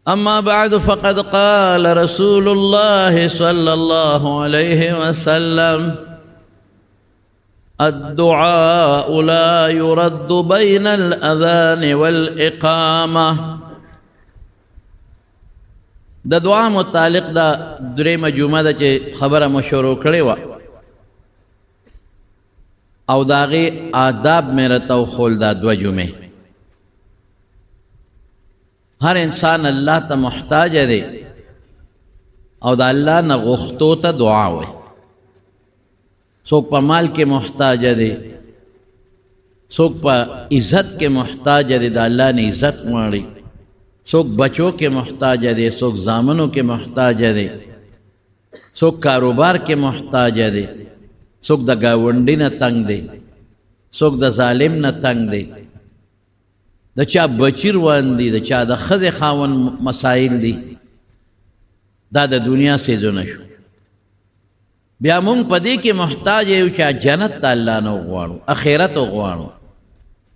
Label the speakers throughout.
Speaker 1: أما بعد فقد قال رسول الله صلى الله عليه وسلم الدعاء لا يرد بين الأذان والإقامة. دا دعا متعلق دا دریم جمعه دا چه خبر مشورو کړی و او داغی آداب میرا توخول دا دو جمعه. ہر انسان اللہ تا محتاج دے او دا اللہ نا غختو تا دعا ہوئے. سوک پا مال کے محتاج دے، سوک پا عزت کے محتاج دے، دا اللہ نے عزت ماری. سوک بچوں کے محتاج دے، سوک زامنوں کے محتاج دے، سوک کاروبار کے محتاج دے، سوک دا گاونڈی نا تنگ دے، سوک دا ظالم نا تنگ دے، دا چا بچی روان دی، دا چا دا خد خاون مسائل دی. دا دنیا سے جو نشو بیا مونگ پدی کے محتاج ہے چا جنت دا اللہ نو غوارو، اخیرت غوارو،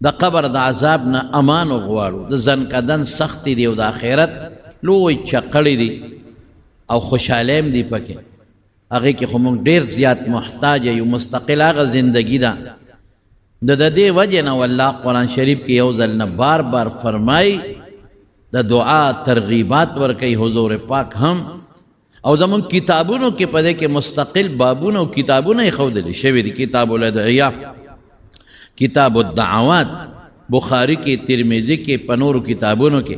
Speaker 1: دا قبر دا عذاب نا امان غوارو، دا زن کا دن سختی دی و دا اخیرت لوی چقلی دی او خوشحالیم دی پکے. اگے کی خمونگ دیر زیاد محتاج ہے، مستقل آغا زندگی دا دا دے وجہ نا واللہ قرآن شریف کی یوزل نا بار بار فرمائی دا دعا ترغیبات ورکی حضور پاک ہم او دا من کتابونو کے پدے کے مستقل بابونو کتابونو خود دی شوی دی. کتاب الادعیہ، کتاب الدعوات، بخاری کے، ترمذی کے، پنور کتابونو کے.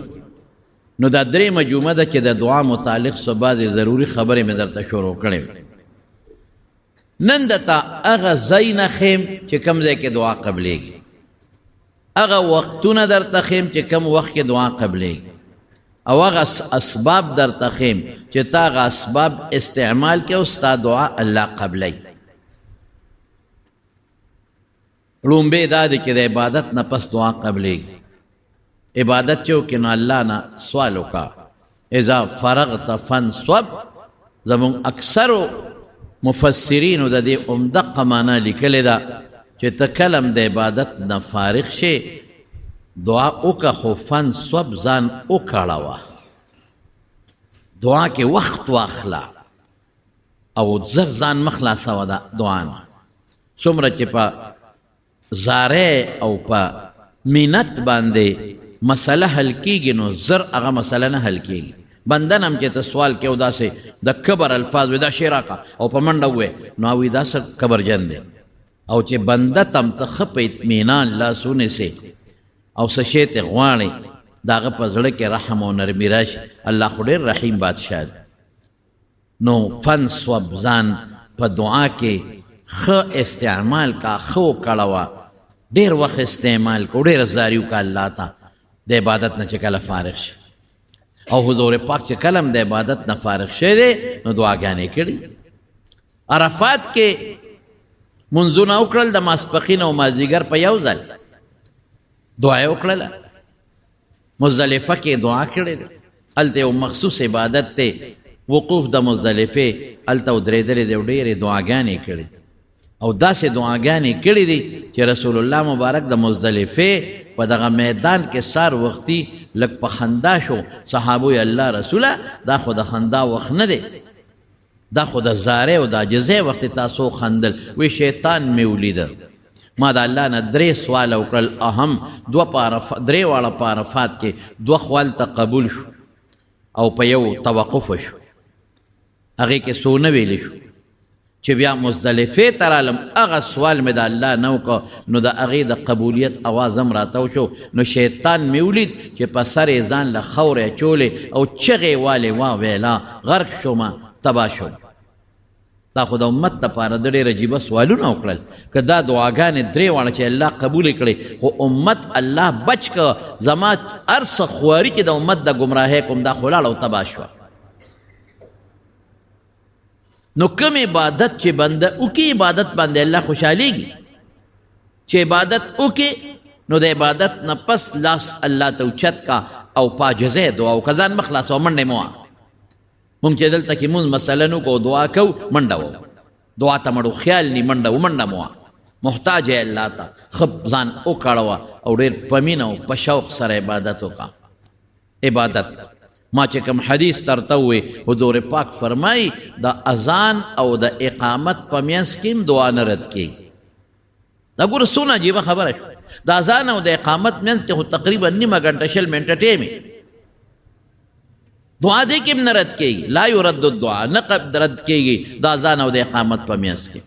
Speaker 1: نو دا درے مجموعہ دا کہ دا دعا متعلق سو بعض ضروری خبریں میں در تشورو کرے. نندتا اغا زین خیم چے کم زی کے دعا قبلے گی، اغا وقتون در تخیم چے کم وقت کے دعا قبلے گی، او اغا اسباب در تخیم چے تا اغا اسباب استعمال کے استا دعا اللہ قبلے. رومبے دادی کہ دا عبادت نا پس دعا قبلے گی. عبادت چو کہ نا اللہ نا سوالو کا اذا فرغت فانصب. زمان اکثرو مفسرین دا دے امدق مانا لکل دا چے تکلم دا عبادت نا فارغ شے دعا اوکا خوفان صوب زان اوکاڑاوا، دعا کے وقت واخلا او زر زان مخلا سوا دا دعانا. سمرا چے پا زارے او پا مینت باندے مسئلہ حل کی گی نو زر اغا مسئلہ نہ حل کی گی. بندن ہم چیتا سوال کیو دا سے دا کبر الفاظ وی دا شیرہ کا او پا منڈا ہوئے نو آوی دا سا کبر جن دے او چے بندہ تم تخپ اتمینان لا سونے سے او سشیت غوانے داغ پا زڑک رحم و نرمی راش. اللہ خودر رحیم بادشاہ نو فن سوب زان پا دعا کے خ استعمال کا خو کڑوا دیر وقت استعمال کو دیر زاریو کا اللہ تا دے عبادت نہ چکل فارغ شے او حضور پاک چکلم دے عبادت نہ فارغ شے دے نو دعا گانے کڑی. عرفات کے منزون اکرل دا ماسپخین و مازیگر پا یوزل دعای اکرل. مزدلفہ کے دعا کڑی دے التے و مخصوص عبادت تے وقوف دا مزدلفے التا و دریدر دے و دیر دعا گانے کڑی او دا سے دعا گانے کڑی دی چی رسول اللہ مبارک دا مزدلفے پا دا میدان کے سار وقتی لگ پا خندا شو. صحابوی اللہ رسولہ دا خود خندا وقت ندے، دا خود زارے و دا جزے وقت تاسو خندل وی شیطان میولی دا. ما دا اللہ نا درے سوال اکرل اہم درے والا پارفات کے دو خوال تا قبول شو او پا یو توقف شو اگے کے سونویلی شو. چی بیا مزدلفے ترالم اغا سوال میں دا اللہ نو کا نو دا اغی دا قبولیت آوازم راتاو شو نو شیطان میولید چی پا سر ازان لخور چولے او چغے والے ویلا غرق شو ما تبا شو. دا خدا امت تا پارا دڑے رجیبہ سوالو نا اکڑل کہ دا دعاگان درے وانا چی اللہ قبول کرے خو امت اللہ بچ کا زمان ارس خواری چی دا امت دا گمراہے کم دا خلالو تبا شو. نو کم عبادت چے بندہ اوکی عبادت باندے اللہ خوشحالی گی چے عبادت اوکی نو دے عبادت نا پس لاس اللہ توچت کا او پا جزے دعا او کزان مخلاص و منڈے موا مونگ چے دلتا کی مونز مسئلنو کو دعا کو منڈا ہو دعا تا مڑو خیال نی منڈا ہو منڈا موا محتاج ہے اللہ تا خب زان او کڑوا او دیر پمینو پشوق سر عبادتو کا عبادت ما چې کوم حدیث درته ووی حضور پاک فرمایي د اذان او د اقامت په منځ کې هم دعا نه رد کېږي. دا ګوره څونه عجیبه خبره شوه. د اذان او د اقامت منځ کې خو تقریبا نیمه ګنټه 20 منټه ټیم دعا دې کې هم نه رد کېږي. لا یرد الدعا، نه رد کېږي د اذان او د اقامت په منځ کې.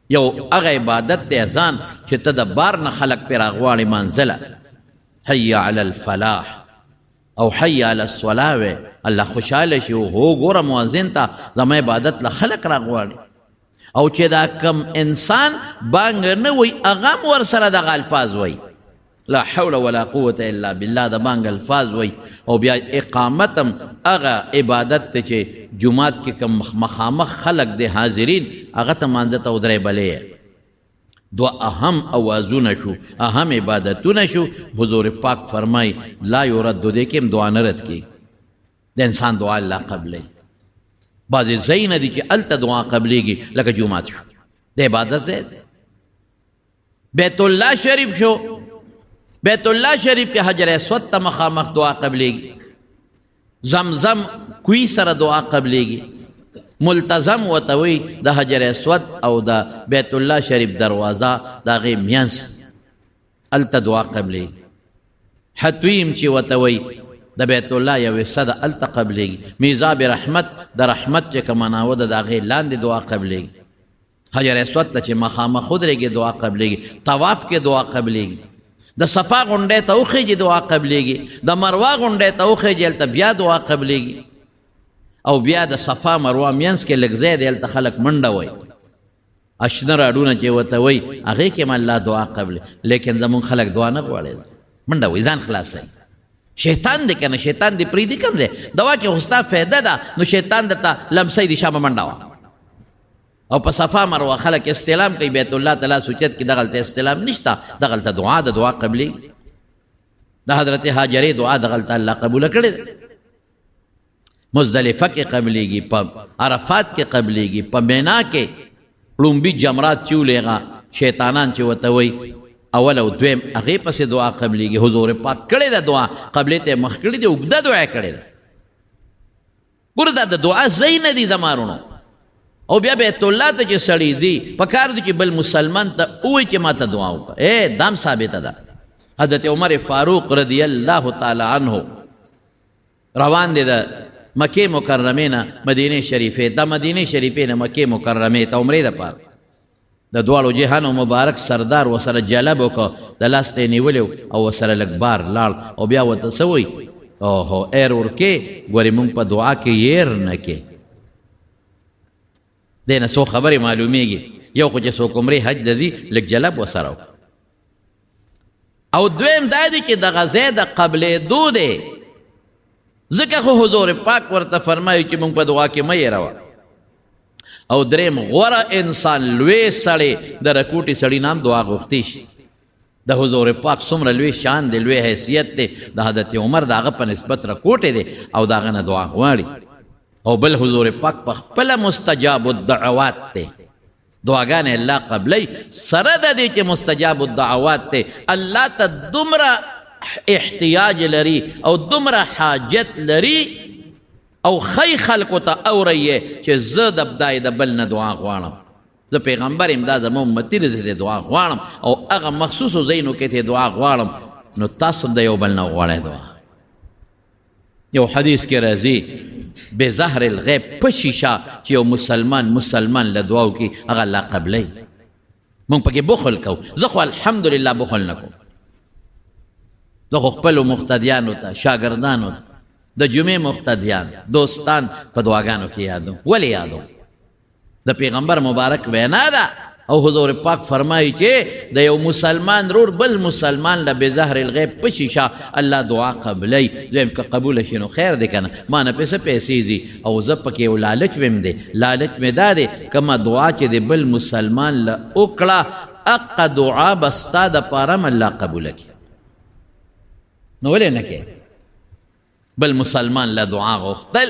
Speaker 1: یو هغه عبادت د اذان چې ته د بار نه خلک پرې راغواړې مانځله، حی علی الفلاح او حی علی الصلاة وی الله خوشحاله شي. هو ګوره مؤذن ته زما عبادت له خلک راغواړي. او چې دا کم انسان بانګ نه وی هغه هم ورسره دغه الفاظ وی، لا حول ولا قوة الا بالله، د بانګ الفاظ وی. او بیا اقامت هم هغه عبادت ته چې جمعات کې کم مخامخ خلق د حاضرین هغه ته مانځه ته ودرې بلې. دو اهم اوازونه شو، اهم عبادتونه شو. حضور پاک فرمای لا یرد، دې کې هم دعا نه رد کېږي. د انسان دعا الله قبلوي. بعضې ځایونه دي چې هلته دعا قبلیږي، لکه جومات شو د عبادت ځای. بیت الله شریف شو، بیت الله شریف کې حجر اسود ته مخامخ دعا قبلیږي. زمزم کوی سره دعا قبلیږي. ملتزم ورته وی د حجر اسود او د بیت الله شریف دروازه د هغې منځ هلته دعا قبلیږي. حتویم چې ورته وی د بیت الله یو حصه ده هلته قبلیږي. میزاب رحمت د رحمت چې کومه ناوه ده د هغې لاندې دعا قبلیږي. حجر اسود ته چې مخامخ ودرېږي دعا قبلیږي. طواف کې دعا قبلیږي. د صفا غونډۍ ته وخیږي دعا قبلیږي. د مروه غونډۍ ته وخیږي هلته بیا دعا قبلیږي. او بیا د صفا مروه منځ کې لږ ځای دی هلته خلک منډه وایي، اشنه راډونه چې ورته وایي هغې کې هم الله دعا قبلې. لیکن زمونږ خلک دعا نه غواړي، منډه وایي، ځان خلاصوي. شیطان دی که نه، شیطان دی پرېږدي کوم ځای دوا کې خو ستا فایده ده، نو شیطان درته لمسی دی شابه منډه وه. او په صفا مروه خلک استلام کوي، بیت الله ته لاس اوچت کړي، دغلته استلام نشته، دغلته دعا ده، دعا قبلېږي. د حضرت هاجرې دعا دغلته الله قبوله کړې ده. مزدلفه کې قبلېږي، په عرفات کې قبلېږي، په مینا کې لومبي جمرات چې ولېغه شیطانان چې ورته وایي اول او دویم هغې پسې دعا قبلېږي. حضور پاک کړې ده دعا، قبلې ته یې مخ کړي دي، اوږده دعا یې کړې ده. ګوره دا د دعا ځای نه دي زمارونو. او بیا بیت الله ته چې سړی ځي پکار دي چې بل مسلمان ته ووایي چې ما ته دعا وکړه. دام ثابته ده. حضرت عمر فاروق رضی الله تعالی عنه روان دی د مکې مکرمې نه مدینې شریفې، د مدینې شریفې نه مکې مکرمې ته عمرې دپاره. د دواړو جهانو مبارک سردار ورسره جلب وکړه، د لاس ته یې نیولی او ورسره لږ بار لاړ. او بیا ورته څه وایي؟ اوهو ایر ورکې، ګورې مونږ په دعا کې یېر نه کې. دې نه څو خبرې معلومیږي. یو خو چې څوک عمرې حج ته ځي لږ جلب ورسره وکړه. او دویم دا دی چې دغه ځای د قبلېدو دی، ځکه خو حضور پاک ورته فرمایي چې مونږ په دعا کې مه یېروه. او دریم غوره انسان لوی سړی د رکوټي سړي نام دعا غوښتی شي. د حضور پاک څومره لوی شان دی، لوی حیثیت دی، د حضرت عمر د هغه په نسبت رکوټی دی او د هغه نه دعا غواړي. او بل حضور پاک په خپله مستجاب الدعوات دی، دعاګانې الله قبلی. سره د دې چې مستجاب الدعوات دی، الله ته دومره احتیاج لري او دومره حاجت لري او خی خلکو ته اورئ چې زه د خدای د بل نه دعا غواړم. زه پیغمبر یم، دا زما امتي دی، زه دعا غواړم او هغه مخصوصو ځایونو کې ته دعا غواړم. نو تاسو د یو بل نه غواړئ دعا. یو حدیث کې راځي بظهر الغیب، په شیشه چې یو مسلمان له دعا وکړي هغه الله قبلی. مونږ پکې بخل کوو. زه خو الحمدلله بخل نه کوم. زه خو خپلو مقتدیانو ته، شاګردانو ته، د جمعې مقتدیان دوستان په دعاګانو کې یادوم. ولې یادوم؟ د پیغمبر مبارک وینا ده. او حضور پاک فرمایي چې د یو مسلمان رور بل مسلمان له بظهر الغیب په شیشه الله دعا قبلی. دویم که قبوله شي نو خیر دی که نه، ما نه پیسه پیسې ځي. او زه پکې یو لالچ ویم دی، لالچ مې دا دی کومه دعا چې د بل مسلمان له وکړه هغه دعا به ستا دپاره هم الله قبوله کړي. نو ولې نه کوې؟ بل مسلمان له دعا غوښتل.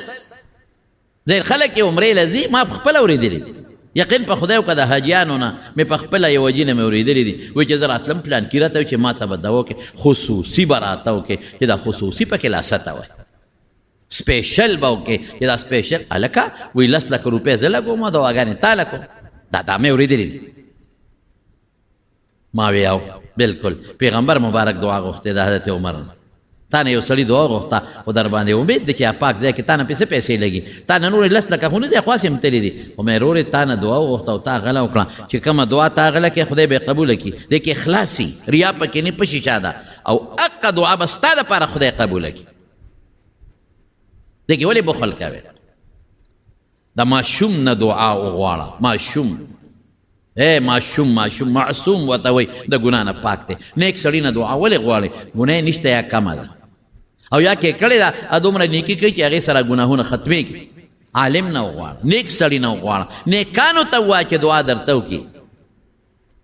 Speaker 1: ځینې خلک یې عمرې له ځي، ما په خپله اورېدلي دي، یقین په خدای وکړه د حاجیانو نه مې په خپله یوه جینه مې اورېدلي دي. وایي چې زه راتلم پلانکي راته وایي چې ما ته به دوا وکړې، خصوصي به راته وکړې چې دا خصوصي پکې لاسته وایي. سپیشل به وکړې چې دا سپیشل هلکه وایي 10 لکه روپۍ زه لګوم دواګانې تا لګوم دا مې اورېدلي دي ما وی او بالکل پیغمبر مبارک دعا غوښتې د حضرت عمر نه تا نه یو سړي دعا غوښته خو در باندې امید دی چې پاک ځای کې تا نه پسې پیسې لګي تا نه نورې 10 لکه خو نه دی خواس یې تللی دي خو مې وروړې تا نه دعا وغوښته او تا غله وکړه چې کومه دعا تا غله کې خدای به یې قبوله کړي دې کې اخلاص وي ریا پکې نه په شیشه ده او حقه دعا به ستا دپاره خدای قبوله کړي دې کې ولې بخل کوې د ماشوم نه دعا وغواړه ماشوم ماشوم معصوم ورته وایي د ګناه نه پاک دی نیک سړي نه دعا ولې غواړې ګناه یې نشته یا کمه ده او یا کې کړې ده دومره نیکي کوي چې هغې سره ګناهونه ختمېږي عالم نه وغواړه نیک سړي نه وغواړه نیکانو ته ووایه چې دعا درته وکړي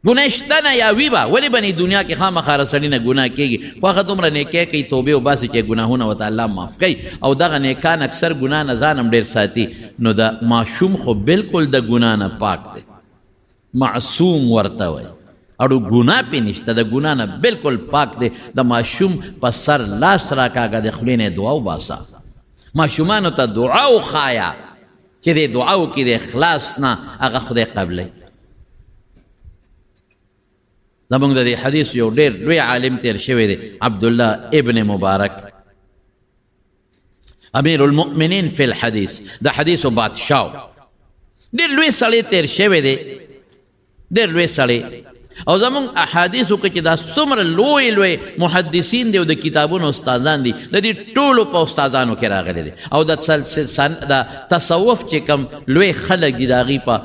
Speaker 1: ګناه شته نه یا وي به ولې به نه دنیا کې خامخا سړي نه ګناه کېږي خو هغه دومره نیکۍ کوي توبې وباسي چې ګناهونه ورته الله معاف کوي او دغه نیکان اکثر ګناه نه ځان هم ډېر ساتي نو د ماشوم خو بالکل د ګناه نه پاک دی معصوم ورته وایي اړو ګناه پې نشته د ګناه نه بالکل پاک دی د ماشوم په سر لاس راکاږه د خولې نه دعا وباسه ماشومانو ته دعا وښایه چې دې دعا وکړي د اخلاص نه هغه خدای قبلوي زموږ د دې حدیث یو ډېر لوی عالم تیر شوی دی عبدالله ابن مبارک امیر المؤمنین فی الحدیث د حدیثو بادشاه ډېر لوی سړی تیر شوی دی ډېر لوی سړی او زمونږ احادیثو کې چې دا څومره لوی لوی محدثین دی او د کتابونو استادان دي د دې ټولو په استادانو کې راغلی دی او د تصوف چې کوم لوی خلک دي د هغې په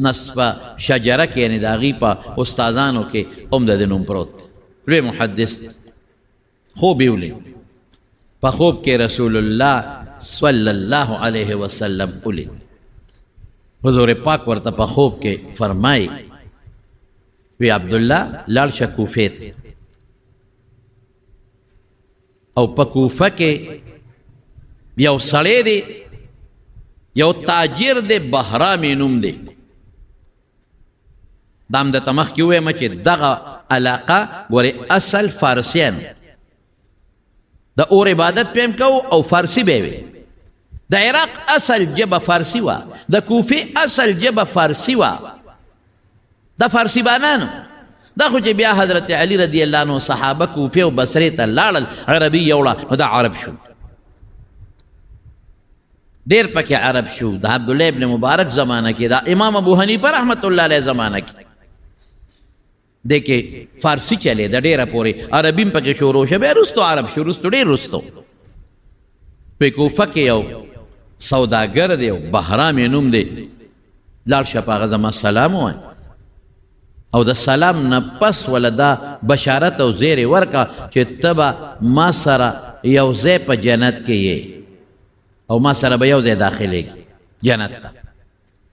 Speaker 1: نصف شجره کې یعنې د هغې په استادانو کې هم د دې نوم پروت دی لوی محدث خوب یې ولید په خوب کې رسول الله صلی الله علیه وسلم ولید حضور پاک ورته په خوب کې فرمایي وی عبدالله لاړ شه کوفې ته او په کوفه کې یو سړی دی یو تاجر دی بهرامي نوم دی دا هم درته مخکې ووایم چې دغه علاقه ګورې اصل فارسیان د اور عبادت پې هم کوو او فارسي به وي د عراق اصل ژبه فارسي وه د کوفې اصل ژبه فارسي وه د فارسی بانانو دا خو چې بیا حضرت علی رضی الله عنه صحابه کوفې او بصرې ته لاړل عربي یوړه نو دا عرب شو ډېر پکې عرب شو د عبدالله ابن مبارک زمانه کې دا امام ابو حنیفه رحمت الله علیه زمانه کې دی کې فارسی چلې د ډېره پورې عربي هم پکې شروع شو بیا رستو عرب شو رستو ډېر رستو په کوفه کې یو سوداګر دی او بهرام یې نوم دی لاړ شه په هغه زما سلام ووایه او د سلام نه پس ولا دا بشارت او زیر ورکا چې ته به ما سره یو ځای په جنت کې یې او ما سره به یو ځای داخلېږي جنت ته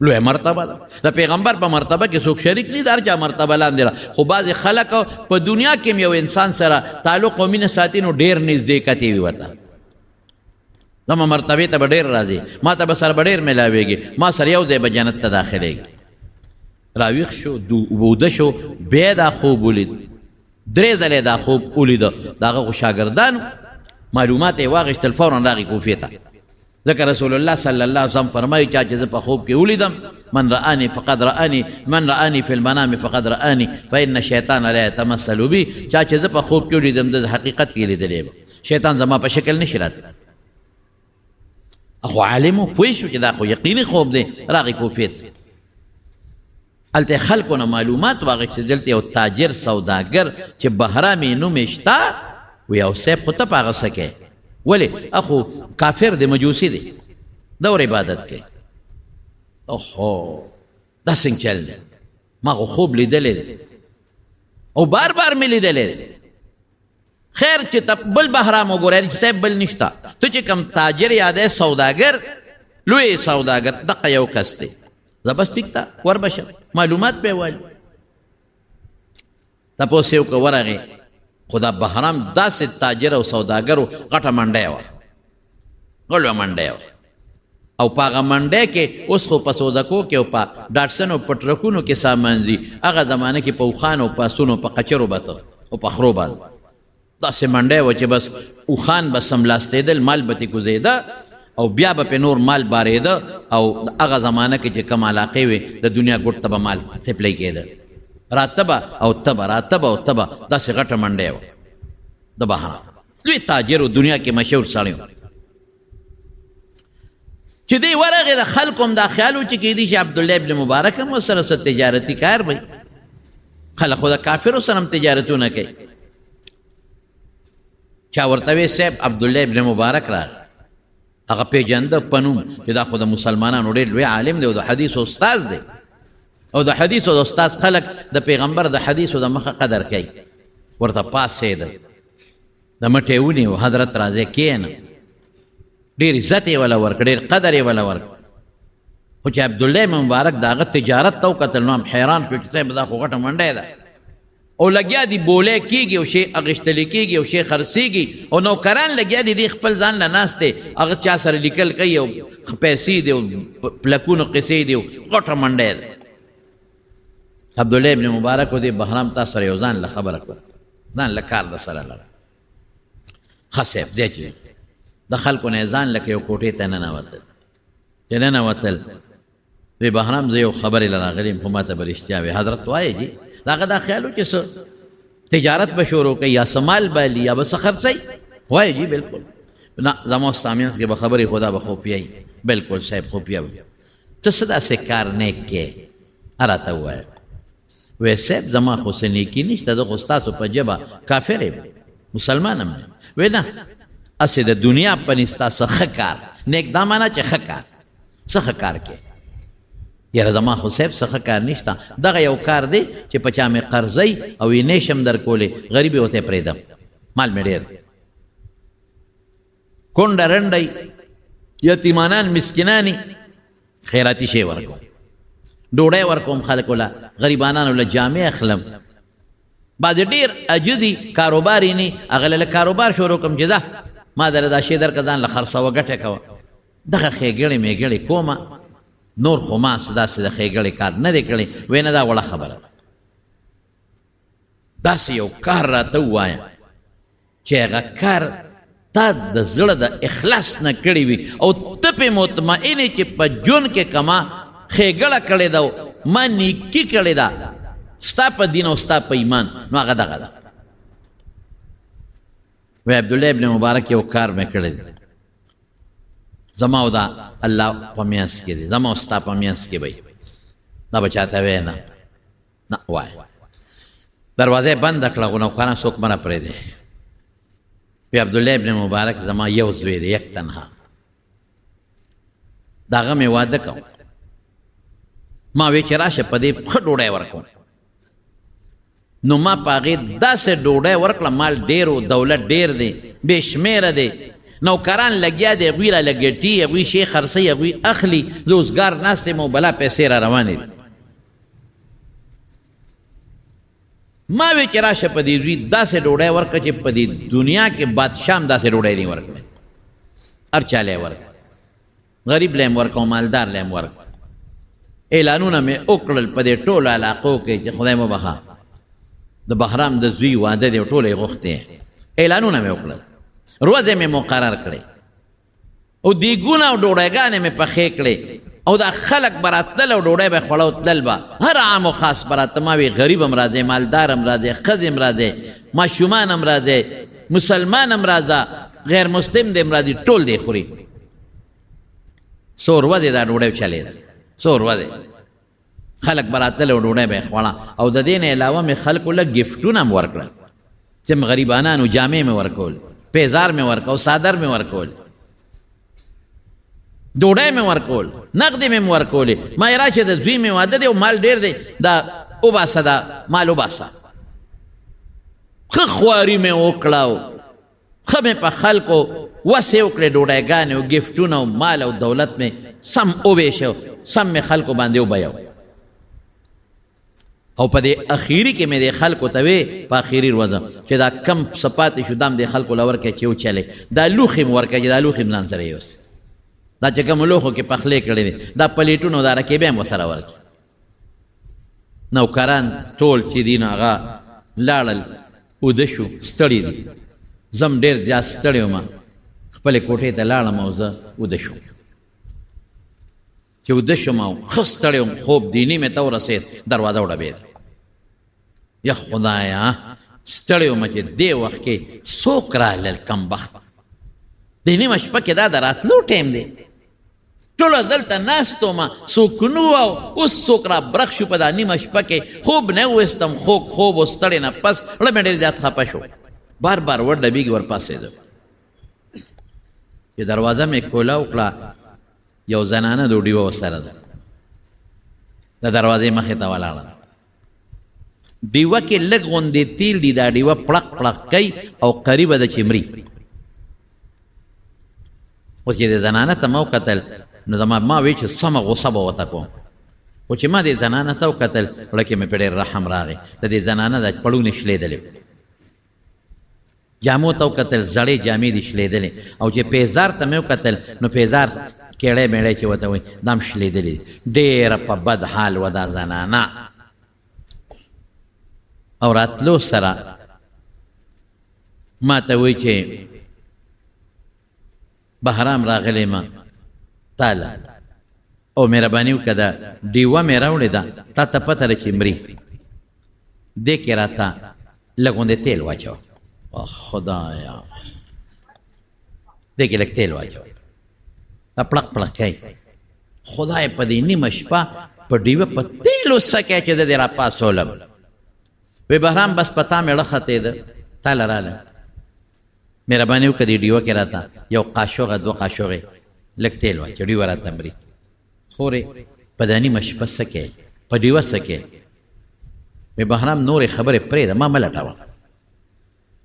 Speaker 1: لوی مرتبه ده د پیغمبر په مرتبه کې څوک شریک نه د هر چا مرتبه لاندې ده خو بعضې خلک په دنیا کې یو انسان سره تعلق او مینه ساتي نو ډېر نږدېکت یې وي ورته زما مرتبې ته به ډېر راځي ما ته به سره به ډېر میلاویږي ما سره یو ځای به جنت ته داخلېږي راویښ شو بوده شو بیا دا خوب ولید 3 ځلې دا خوب ولیده د هغه خو شاګردانو معلومات یې واخیستل فورا راغی کوفې ته ځکه رسول الله صلی الله علیه وسلم فرمایي چا چې زه په خوب کې ولیدم من رآني فقد رآني من رآني في المنام فقد رآني فإن الشیطان لا يتمثل بي چا چې زه په خوب کې ولیدم د حقیقت کې لیدلی به شیطان زما په شکل نشي راتلی خو عالم و پوه شو چې دا خو یقیني خوب دی راغی کوفې ته هلته خلکو نه معلومات واخیستل دلته یو تاجر سوداګر چې بهرامي نوم یې شته وی او صاحب خو ته په هغه څه کوې ولې اخو کافر دی مجوسي دی دور عبادت کوي اوهو دا څنګه چل دی ما خو خوب لیدلی دی او بار بار مې لیدلی دی خیر چې ته بل بهرام وګورې چې صاحب بل نشته ته چې کوم تاجر یادی سوداګر لوی سوداګر دقه یو کس دی زه بس ټیک ته وربشم معلومات به وایي تپوس یې وکړه ورغې خو دا بهرام داسې تاجر او سوداګر و غټه منډی وه غلوه منډی وه او په هغه منډی کې اوس خو په سودکو کې او په ډاټسن او په ټرکونو کې سامان ځي هغه زمانه کې په اوښانو او په اسونو په قچرو به ته او په خرو باندې داسې منډی وه چې بس اوښان به سملاستېدل مال به ترې کوزېده او بیا به په نور مال بارېده او د هغه زمانه کې چې کم علاقې وې د دنیا ګوټ ته به مال سپلی کېده راتبه او تبه راتبه او تبه داسې غټه منډی وه د بهرام لوی تاجر و دنیا کې مشهور سړی و چې دی ورغې د خلکو هم دا خیال و چې کیدی شي عبدالله ابن مبارک هم ورسره څه تجارتي کار وی خلک خو د کافرو سره هم تجارتونه کوي چا ورته وی صاحب عبدالله ابن مبارک راغی هغه پیژنده په نوم چې دا خو د مسلمانانو ډېر لوی عالم دی او د حدیثو استاذ دی او د حدیثو د استاذ خلک د پیغمبر د حدیثو د مخه قدر کوي ورته پاسېده د مټې ونیو حضرت راځئ کښېنه ډېر عزت یې وله ورکړ ډېر قدر یې وله ورکړ خو چې عبدالله ابن مبارک د هغه تجارت ته وکتل نو هم حیران شو چې صاحب دا خو غټه منډی ده او لګیا دي بولی کېږي او شی اخیستلی کېږي او شی خرڅېږي او نوکران لګیا دي دې خپل ځان له ناست دی هغه چا سره لیکل کوي او پیسې دي او پلکونو قصې دي او غټه منډی ده عبدالله ابن مبارک و دې بهرام تا سره یو ځان له خبره کړه ځان له کار د سره لره ښه صاحب ځای چې د خلکو نه ځان لکه یو کوټې ته ننوتل چې ننوتل وی بهرام زه یو خبرې له راغلی یم خو ما ته به رښتیا وي حضرت وایي جي د هغه دا خیال و چې څه تجارت به شروع کوي یا څه مال بایلي یا به څه خرڅوي وایي جي بلکل نه زما ستا منځ کې به خبرې خدا به خفیه وي بلکل صاحب خفیه وي ته څه داسې کار نیک کې راته ووایه وی صاحب زما خو څه نیکي نشته زه خو ستاسو په ژبه کافر یم مسلمان هم وی نه اسې د دنیا په نستا څه ښه کار نیک دا معنا چې ښه کار څه ښه کار کې یاره زما خو صاحب څه ښه کار نشته دغه یو کار دی چې په چا مې قرضی او یې نیشم در کولی غریب یې ورته پرېږدم مال مې ډېر کونډه رنډی یتیمانان مسکینانی خیراتي شی ورکوم ډوډۍ ورکوم خلکو له غریبانانو له جامې اخلم بعضې ډېر عجزي کاروبار یې نه هغه له کاروبار شروع کوم چې ده ما دله دا شی درکړه ځان له خرڅوه ګټه کوه دغه ښېګړې میګړې کومه نور خو ما داسې د ښېګړې کار نه دی کړی وی نه دا وړه خبره داسې یو کار راته ووایه چې هغه کار تا د زړه د اخلاص نه کړی وي او ته پې مطمئن چې په ژوند کې که ما ښېګړه کړې ده ما نیکي کړې ده ستا په دین او ستا په ایمان نو هغه دغه ده وی عبدالله ابن مبارک یو کار مې کړی دی زما او دا الله په میانس کې دی زما او ستا په میانس کې به دا به چاته وی نه وایه دروازه بنده کړه خو نوکران څوک منه پرېږدی وی عبدالله ابن مبارک زما یو زوی دی یک تنها د هغه مې واده کوم ما وی چې راشه په دې ښه ډوډۍ ورکوم نو ما په هغې داسې ډوډۍ ورکړه مال ډېر و دولت ډېر دی بې شمېره دی نوکران لګیا دی هغوی را لګټي هغوی شی خرڅوي هغوی اخلي زه اوسګار ناست یم او بلا پیسې را روانې دي ما وی چې راشه په دې زوی داسې ډوډۍ ورکړه چې په دې دنیا کې بادشاه هم داسې ډوډۍ نه ورکړی هر چا له یې ورکړه غریب له یې ورکړه مالدار له یې ورکړه اعلانونه مې وکړل په دې ټولو علاقو کې چې خدای مو بخا د بهرام د زوی واده دی ټوله یې غوښتې اعلانونه مې وکړل ورځې مې مقرر کړې او دیګونه او ډوډۍ مې پخې کړې او دا خلک به راتلل او ډوډۍ به خوړه او تلل به هر عام و خاص به راته ما وی غریب هم راځي مالدار هم راځي ښځې هم راځي ماشومان هم راځي مسلمان هم راځه غیر مسلم دی هم راځي ټول دی خوري څو ورځې دا ډوډۍ چلېده څو ورځې خلک به راتلل او ډوډۍ به یې خوړه او د دې نه علاوه مې خلکو له ګفټونه هم ورکړل چې غریبانانو جامې مې ورکول پیزار مې ورکول صادر مې ورکول ډوډۍ مې ورکول نقدې مې ورکولې ما یې راشه د زوی مې واده دی او مال ډېر دی دا وباسه دا مال وباسه ښه خواري مې وکړه او ښه مې په خلکو وسې وکړې ډوډۍ او ګفټونه او مال او دولت مې سم وویشه سم مې خلکو باندې وبیو او په دې اخیری کې مې د خلکو ته وی په اخیری ورځ چې دا کم سپاتې شو دام د خلکو له ورکړې چې وچلې دا لوښي مې ورکړه چې دا لوښي مې ځان سره یوسي دا چې کوم لوښو کې پخلی کړی دی دا پلیټونه دا رکیبې هم ورسره ورکړي نوکران ټول چې دي نو هغه لاړل اوده شو ستړي دي زم ډېر زیات ستړی وم خپلې کوټې ته لاړم او زه وده شوم. چې وده شوم او ښه ستړی وم، خوب دیني مې ته ورسېد، دروازه وډبېده. یا خدایه ستړی ومه چې دې وخت کې څوک رالل کمبخت. د نیمه شپه کې دا د راتلو ټایم دی، ټوله دلته ناست ومه، څوک نه و او اوس څوک را برخ شو په دا نیمه شپه کې. خوب نه ویستم، خوب و ستړی نه پس زړه مې ډېر زیات خفه شو، بار بار وډبېږي ورپاسېده. چې دروازه مې کوله وکړه، یو زنانه د ډیوه ورسره ده، د دروازې مخې ته ولاړه ده. ډیوه کې لږ غوندې تیل دي، دا ډیوه پړق پړق کوي او قریبه ده چې مري. اوس چې د زنانه ته ما وکتل نو ما وی چې سمه غوسه به ورته کوم، خو چې ما دې زنانه ته وکتل زړه کې مې په ډېر رحم راغی. د دې زنانه د پړونې شلېدلې، جامو ته وکتل زړې جامې دي شلېدلې، او چې پیزار ته مې وکتل نو پیزار کېړی میړی چې ورته وایي دا هم شلېدلې. ډېره په بد حال وه دا زنانه. او راتلو سره ما ته وایي چې بهرام راغلی ما تاله او مهرباني وکړه دا ډیوه مې راوړې ده، تا ته پته ده چې مري، دې کې راته لږ غوندې تیل واچوه. خدایا دې کې لږ تیل واچوه، دا پړق پړق کوي. خدای په دې نیمه شپه په ډیوه په تیلو سکی چې د دې راپاڅولم. وی بهرام بس په تا مې زړه ختېده، تاله راله مهرباني وکړه دې ډیوه کې راته یو قاشوغه دوه قاشوغې لږ تیل واچوه، ډیوه راته مري. خورې په دا نیمه شپه څه کوې، په ډیوه څه کوې؟ وی بهرام نورې خبرې پرېږده، ما مه لټوه.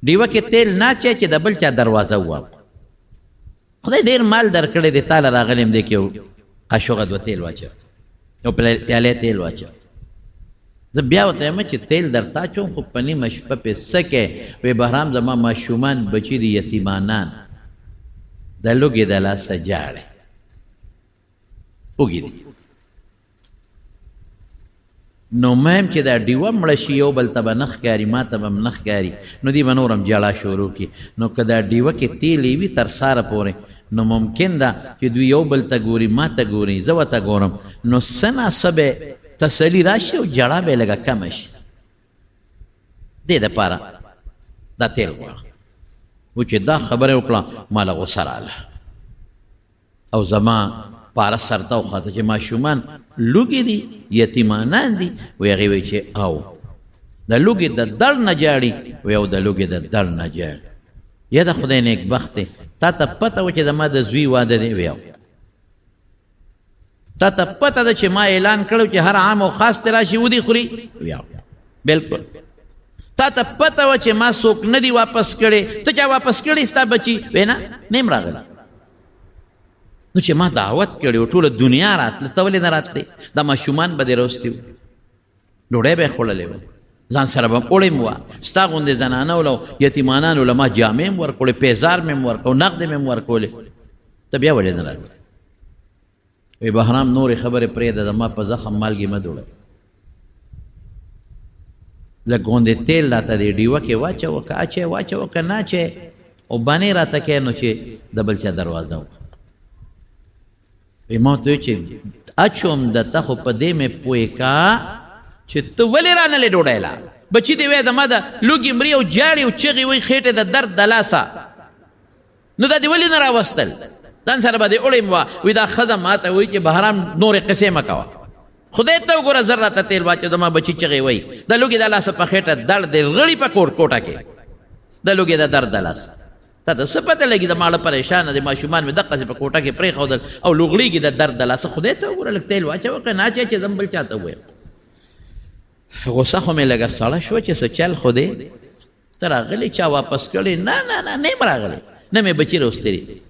Speaker 1: ډیوه کې تیل نه اچوې چې د بل چا دروازه ووهم. خدای ډېر مال درکړی دی، تاله راغلی یم دې کې یو قاشوغه دوه تیل واچوه، یو پیالې تیل واچوه. زه بیا ورته یم چې تیل درته اچوم خو په نیمه شپه پې څه کوې؟ وی بهرام زما ماشومان بچي دي یتیمانان، د لوږې د لاسه جاړې وږي دي. نو مهم چې دا ډیوه مړه شي یو بل ته به نه ښکاري، ما ته به هم نه ښکاري، نو دې به نور هم ژړا شروع کړي. نو که دا ډیوه کې تیلې وي تر ساره پورې نو ممکن ده چې دوی یو بل ته ګوري، ما ته ګوري، زه ورته ګورم، نو څه ناڅه به تسلي راشي او ژړا به یې لږه کمه شي. دې دپاره دا تیل غواړه. و چې دا خبره وکړه ما له غوسه راغله او زما پاره سرته وخته چې ماشومان لوږې دي، یتیمانان دي. وی هغې وایي چې او د لوږې د درد نه جاړي، وی او د لوږې د درد نه جاړي. یا د خدای نیکبخت دی، تا ته پته وه چې زما د زوی واده دی؟ وی او تا ته پته ده چې ما اعلان کړو چې هر عام او خاص ته راشي ودې خوري؟ وی او بلکل. تا ته پته وه چې ما څوک نه دي واپس کړی؟ ته چا واپس کړی ستا بچي؟ وی نه، نیم راغلی. نو چې ما دعوت کړی و ټوله دنیا راتله، ته ولې نه راتلې؟ دا ماشومان به دې روستي وو، ډوډۍ به یې خوړلې وه، ځان سره به اوړې م وه، ستا غوندې زنانه وله یتیمانانو له ما جامې م ورکړې، پیزار مې م ورکړو، نغدې مې م ورکولې، ته بیا ولې نه راتلې؟ وی بهرام نورې خبرې پرېږده، زما په زخم مالګې مه دوړه، لږ غوندې تیل راته دې ډیوه کې واچوه، که اچې واچوه که نه اچې، او بانې راته کوې نو چې د بل چا دروازه وکړه. وی ما ورته وی چې اچوم درته، خو په دې مې پوه کا چې ته ولې رانلې ډوډۍ لا؟ بچي دې وی زما د لوږې مري او جاړي او چغې وایي خېټې د درد د لاسه، نو دا دې ولې نه راوستل؟ ځان سره به دې وړې م وه. وی دا ښځه ما ته وایي چې بهرام نورې قصې مه کوه، خدای ته وګوره زر راته تیل واچو، زما بچي چغې وایي د لوږې د لاسه په خېټه درد دی، غړي په کوټه کې د لوږې د درد د لاسه. تا ته څه پته لګي د ماړه پریشانه دی، ماشومان مې دقسې په کوټه کې پرېښودل او لوغړېږي د درد د لاسه. خدای ته وګوره لږ تیل واچوه که نه اچوې چې زه بل چا ته ووایم. غوسه خو مې لږه سړه شوه چې څه چل خو دی، ته راغلې چا واپس کړې؟ نه نه نه نه یم راغلی، نه مې بچي روستري.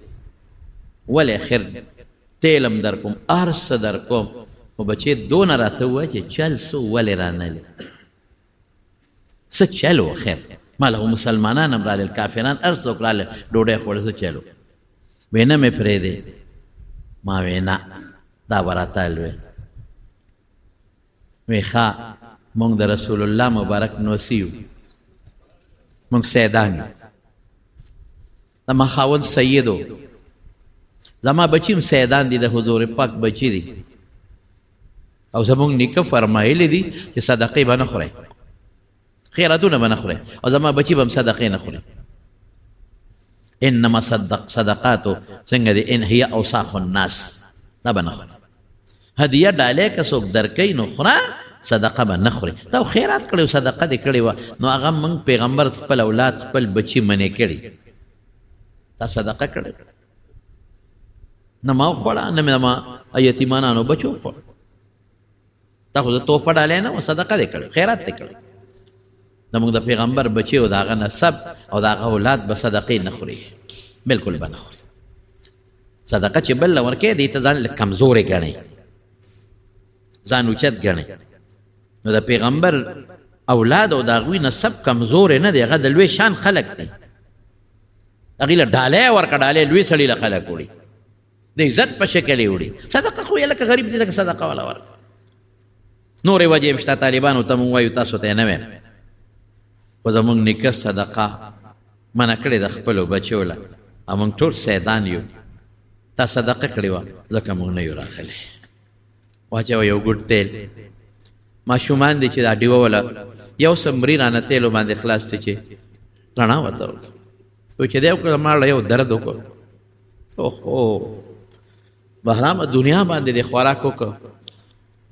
Speaker 1: ولې خیر تیل هم در کوم، هر څه در کوم، خو بچې دونه راته ووایه چې چل څه ولې رانلې، څه چل و؟ خیر ما له مسلمانان هم رالل، کافران هر څوک رالل، ډوډۍ خوړه، څه چل و؟ وی نه مې پرېږدې. ما وی نه دا به راته وی. وی ښه مونږ د رسول الله مبارک نوسي یو، مونږ سیدان یو، زما خاوند سیدو زما بچیم سیدان دي د حضور پاک بچی دي او زمونږ نیکه فرمایلی دي چې صدقې به نه خورئ خیراتونه به نه خورئ او زما بچي به هم صدقې نه خوري انما صدقاتو څنګه دي ان هي اوساخ الناس دا به نه خوري هدیه ډالۍ که څوک درکوي نو خوره صدقه به نه خوري تا خیرات کړی صدقه دې کړې وه نو هغه موږ پیغمبر خپل اولاد خپل بچي منې کړي تا صدقه کړې نه ما وخوړه نه مې ما یتیمانانو بچو وخوړ تا خو د توفه ډالۍ نه وه صدقه دې کړې خیرات دې کړی زموږ د پیغمبر بچي او د هغه نسب او د هغه اولاد به صدقې نه خوري بلکل به نه خوري صدقه چې بل له ورکوې دې ته ځان لږ کمزوری ګڼئ ځان اوچت ګڼئ نو د پیغمبر اولاد او د هغوی نسب کمزوری نه دی هغه د لوی شان خلک دی هغوی له ډالۍ ورکړه ډالۍ لوی سړي له خلک وړي د عزت په شکل یې وړي صدقه خو یې لکه غریب دی لکه صدقه والا ورکړه نورې وجې هم شته طالبانو ته مونږ وایو تاسو ته یې نه ویم خو زمونږ نیکه صدقه منع کړې د خپلو بچو له او مونږ ټول سیدان یو تا صدقه کړې وه ځکه مونږ نه یو راغلی واچوه یو ګوټ تیل ماشومان دي چې دا ډیوه وله یو څه مري رانه تیلو باندې خلاص دی چې رڼا ورته وکړه وایي چې دی وکړه ما له یو درد وکړ اوهو بهرامه دنیا باندې د خوراک وکړه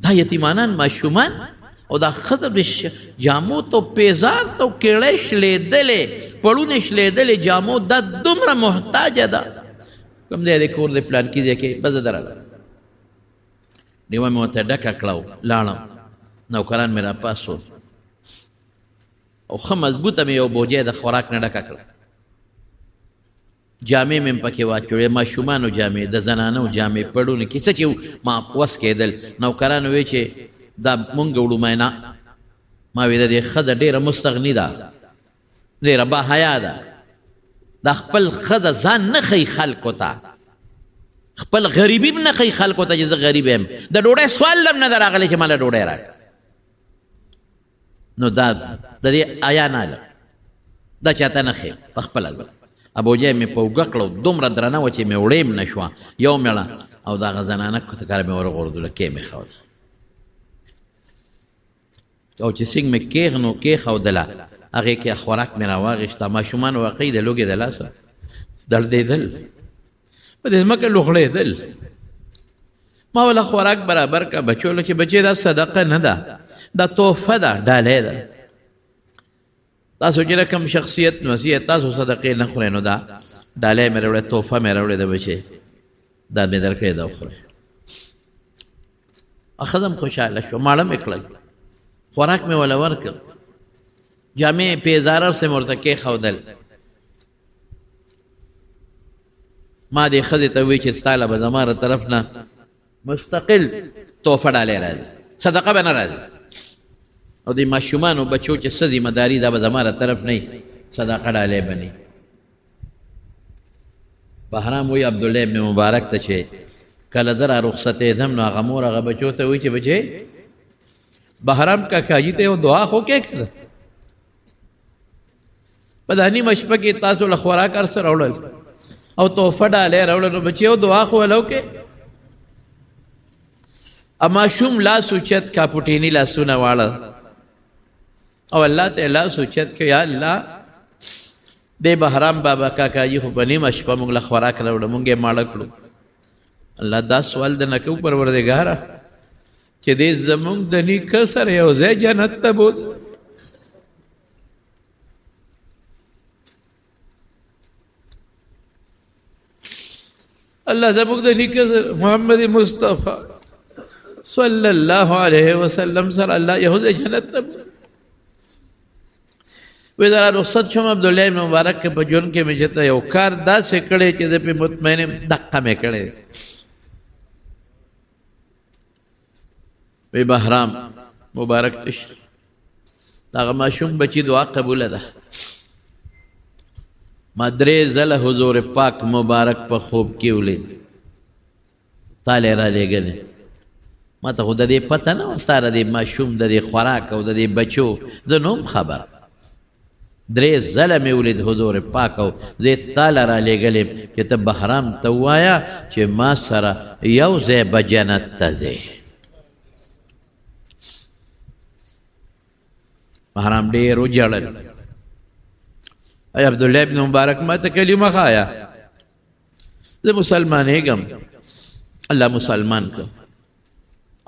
Speaker 1: دا یتیمانان ماشومان او دا ښځه د جامو تو پیزار تو کیړی شلېدلې پړونې شلېدلې جامو دا دومره محتاجه ده کوم دی د کور د پلانکي ځای کې بس درله ډیوه مې ورته ډکه کړه لاړم نوکران مې را پاسول او ښه مضبوطه مې یو بوجۍ د خوراک نه ډکه کړه جامې مې پکې واچوړې ماشومانو جامې د زنانو جامې پړونې کې څه چې ما وس کېدل نوکرانو وی چې دا مونږ وړو مینا ما وی د دې ښځه ډېره مستغني ده ډېره باحیا ده دا خپل ښځه ځان نه ښیي خلکو ته خپل غریبي هم نه ښیي خلکو ته چې زه غریب یم د ډوډۍ سوال هم نه ده راغلی چې ماله ډوډۍ راکړه نو دا د دې آیا نه دا چاته نه ښیم په خپله ابوجی مې په اوږه کړه دومره درنه وه چې مې وړې هم نه شوه یو مېړه او د هغه زنانه کاره مې ورغورځوله کې مې ښوده او چې څنګ مې کېښودله هغې کې خوراک مې راواغېسته ماشومان واقعي د لوږې د لاسه دردېدل په دې ځمکه لوغړېدل ما وله خوراک برابر که بچو له چې بچې دا صدقه نه ده دا تحفه ده ډالۍ ده تاسو چې کوم شخصیت نصیحت تاسو صدقې نه خورئ نو دا ډالۍ مې راوړې تحفه مې راوړې د بچې دا مې درکړې ده وخورئ ښځه هم خوشحاله شوه ماړه مې کړل خوراک مې وله ورکړ جامې پیزاره سې مې ورته کېښودل ما دې ښځې ته ووایي چې ستا له به زما له طرف نه مستقل تحفه ډالۍ راځي صدقه به نه راځي او د ماشومانو بچو چې څه ذمه داري دا به زما له طرف نه صدقه ډالۍ به نه بهرام وایي عبدالله ابن مبارک ته چې کله زه را رخصتېدم نو هغه مور هغه بچو ته وایي چې بچې بهرام کاکاجي ته یو دعا خو کې کړه په دا نیمه شپه کې تاسو له خوراک هر څه راوړل او تحفه ډالۍ راوړل نو بچې یو دعا خو ولو کې ماشوم لاس اوچت کا پټینی لاسونه واړه او الله ته لاس اوچت که یا الله دې بهرام بابا کاکاجي خو په نیمه شپه موږ له خوراک راوړه موږ یې ماړه کړو الله دا سوال د نه کوو پروردګاره چې دې زموږ د نیکه سره یو ځای جنت ته بوت الله زموږ د نیکه سره محمد مصطفی صلی الله علیه وسلم سره الله یو ځای جنت ته بوت وی دا رخصت شوم عبدالله ابن مبارک کې په ژوند کې مې چې ته یو کار داسې کړی چې زه پې مطمئن یم دقه مې کړی وی بهرام مبارک تش دغه ماشوم بچی دعا قبوله ده ما درې ځله حضور پاک مبارک په خوب کې ولید تا لې را لېږلی ما ته خو د دې پته نه وه ستا د دې ماشوم د دې خوراک او د دې بچو زه نو هم خبر درې ځله مې ولید حضور پاک او زه تاله را لېږلې چې ته بهرام ته ووایه چې ما سره یو ځای به جنت ته ځې. بهرام ډېر وژړل. ای عبدالله ابن مبارک ما ته کلمه ښایه، زه مسلمانېږم، الله مسلمان کړ.